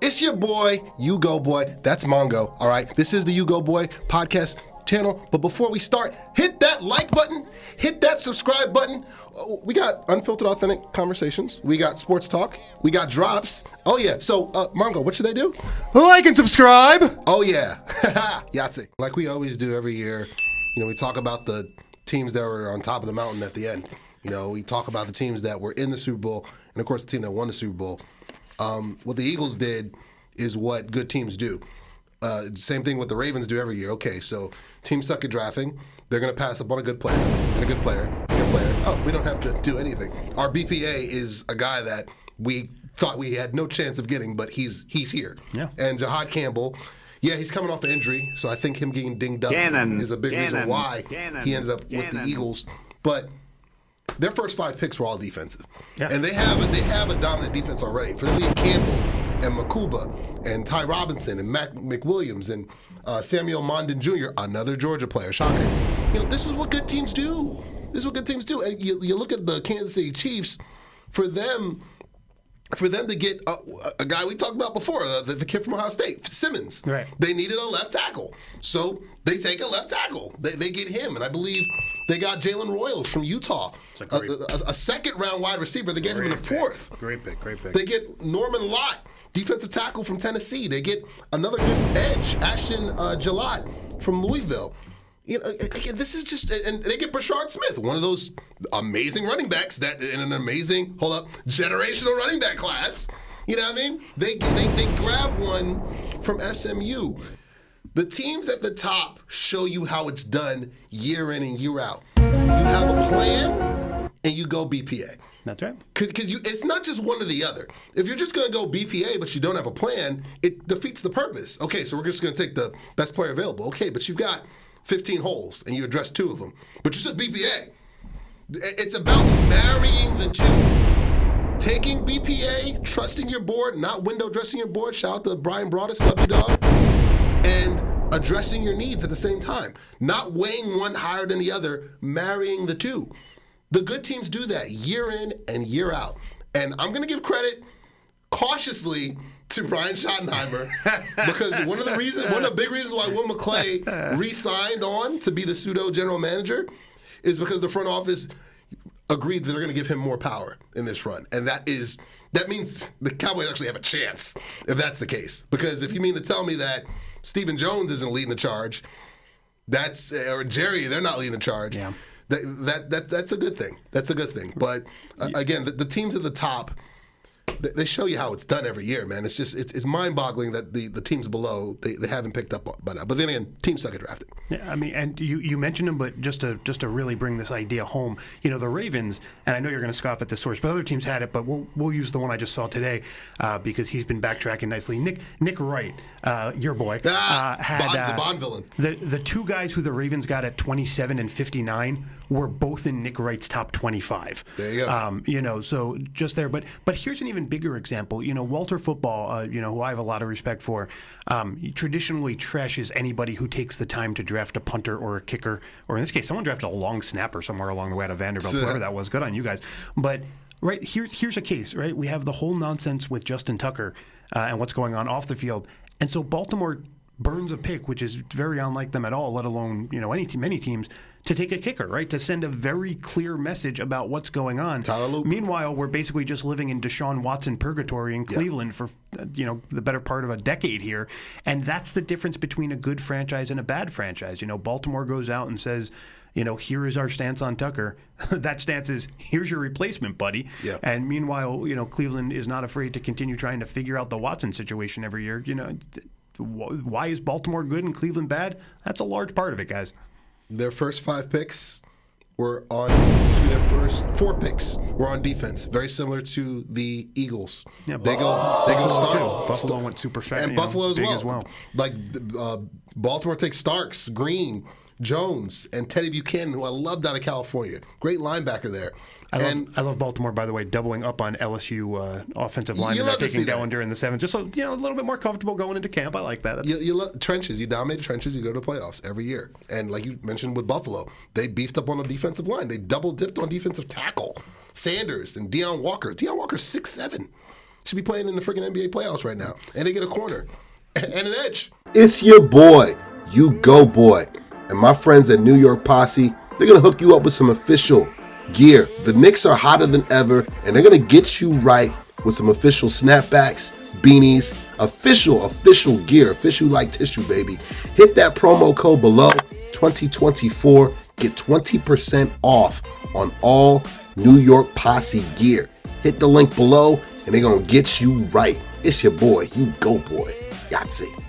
It's your boy, U-Goboy. That's Mongo, all right? This is the U-Goboy podcast channel. But before we start, hit that like button. Hit that subscribe button. We got unfiltered, authentic conversations. We got sports talk. We got drops. Oh, yeah. So, Mongo, what should they do? Like and subscribe. Oh, yeah. Yahtzee. Like we always do every year, we talk about the teams that were on top of the mountain at the end. We talk about the teams that were in the Super Bowl and, of course, the team that won the Super Bowl. What the Eagles did is what good teams do. Same thing what the Ravens do every year. Okay, so teams suck at drafting. They're going to pass up on a good player and a good player and a good player. Oh, we don't have to do anything. Our BPA is a guy that we thought we had no chance of getting, but he's here. Yeah. And Jahad Campbell, yeah, he's coming off an injury, so I think him getting dinged up is a big reason why he ended up with the Eagles. But their first 5 picks were all defensive. Yeah. And they have a dominant defense already. For them to get Campbell and Makuba and Ty Robinson and Mac McWilliams and Samuel Mondin Jr., another Georgia player, shocker. This is what good teams do. This is what good teams do. And you look at the Kansas City Chiefs, for them to get a guy we talked about before, the kid from Ohio State, Simmons. Right. They needed a left tackle. So they take a left tackle. They get him. And I believe they got Jalen Royals from Utah, a second-round wide receiver. They get him in the 4th. Great pick. They get Norman Lott, defensive tackle from Tennessee. They get another good edge, Ashton Gillott from Louisville. Again, this is just, and they get Brashard Smith, one of those amazing running backs that in an amazing, generational running back class. You know what I mean? They grab one from SMU. The teams at the top show you how it's done year in and year out. You have a plan and you go BPA. That's right. Because it's not just one or the other. If you're just going to go BPA but you don't have a plan, it defeats the purpose. Okay, so we're just going to take the best player available. Okay, but you've got 15 holes and you address 2 of them. But you said BPA. It's about marrying the two. Taking BPA, trusting your board, not window dressing your board. Shout out to Brian Broadus, love you, dog. And addressing your needs at the same time. Not weighing one higher than the other, marrying the two. The good teams do that year in and year out. And I'm going to give credit cautiously to Brian Schottenheimer because one of the big reasons why Will McClay re-signed on to be the pseudo general manager is because the front office agreed that they're going to give him more power in this run. And that means the Cowboys actually have a chance if that's the case. Because if you mean to tell me that Stephen Jones isn't leading the charge, or Jerry, they're not leading the charge. Yeah. That's a good thing. That's a good thing. But again, the teams at the top, they show you how it's done every year, man. It's just it's mind-boggling that the teams below they haven't picked up by now. But then again, teams suck at drafting. Yeah, I mean, and you mentioned them, but just to really bring this idea home, the Ravens, and I know you're going to scoff at this source, but other teams had it, but we'll use the one I just saw today because he's been backtracking nicely. Nick Wright, your boy, had the Bond villain. The 2 guys who the Ravens got at 27 and 59 were both in Nick Wright's top 25. There you go. So just there, but here's an even bigger example. Walter Football, who I have a lot of respect for, traditionally trashes anybody who takes the time to draft a punter or a kicker, or in this case, someone drafted a long snapper somewhere along the way out of Vanderbilt, whoever that was. Good on you guys. But right here's a case, right? We have the whole nonsense with Justin Tucker and what's going on off the field, and so Baltimore burns a pick, which is very unlike them at all, let alone many teams, to take a kicker, right? To send a very clear message about what's going on. Meanwhile, we're basically just living in Deshaun Watson purgatory in Cleveland for the better part of a decade here, and that's the difference between a good franchise and a bad franchise. Baltimore goes out and says, here is our stance on Tucker. That stance is, here's your replacement, buddy. Yeah. And meanwhile, Cleveland is not afraid to continue trying to figure out the Watson situation every year. Why is Baltimore good and Cleveland bad? That's a large part of it, guys. Their first 5 picks were on, their first 4 picks were on defense, very similar to the Eagles. Yeah, they go Starks. Buffalo went super fast. And Buffalo as well. Like Baltimore takes Starks, Green, Jones, and Teddy Buchanan, who I loved out of California. Great linebacker there. I love Baltimore, by the way, doubling up on LSU offensive line and taking Dellinger in the 7th. Just so, a little bit more comfortable going into camp. I like that. You love trenches. You dominate the trenches. You go to the playoffs every year. And like you mentioned with Buffalo, they beefed up on the defensive line. They double dipped on defensive tackle. Sanders and Deion Walker. Deion Walker's 6'7". should be playing in the freaking NBA playoffs right now. And they get a corner and an edge. It's your boy, U-Goboy. And my friends at New York Posse, they're going to hook you up with some official gear. The Knicks are hotter than ever, and they're going to get you right with some official snapbacks, beanies, official gear, official like tissue, baby. Hit that promo code below, 2024. Get 20% off on all New York Posse gear. Hit the link below, and they're going to get you right. It's your boy, U-Goboy. Yahtzee.